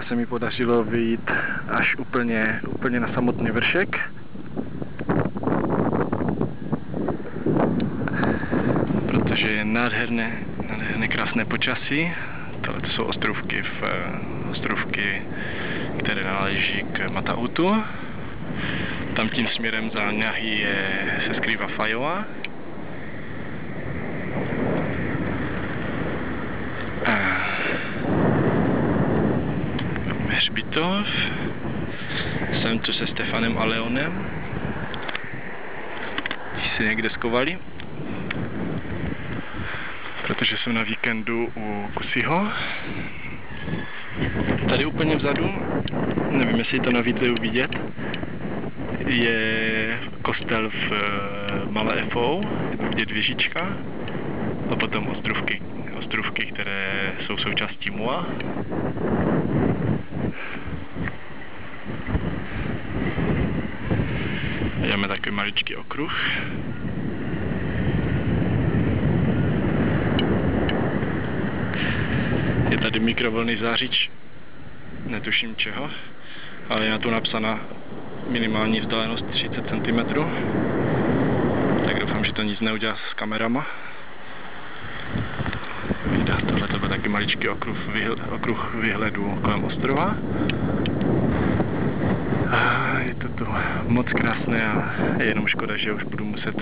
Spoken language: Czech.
se mi podařilo vyjít až úplně na samotný vršek. Protože je nádherné krásné počasí. Tohle jsou ostrovky, které náleží k Matautu. Tam tím směrem za Nahy se skrývá Faijoa. Hřbitov. Jsem tu se Stefanem a Leonem. Ti se někde skovali. Protože jsem na víkendu u Kusího. Tady úplně vzadu, nevím, jestli to na videu vidět, je kostel v Malé Efou, vidět věžička, a potom ostrovky, které jsou součástí Moa. Máme takový maličký okruh. Je tady mikrovlnný zářič, netuším čeho, ale je na to napsána minimální vzdálenost 30 cm. Tak doufám, že to nic neudělá s kamerama. Tohle to byl taky maličký okruh výhledu kolem ostrova. A je to tu moc krásné a je jenom škoda, že už budu muset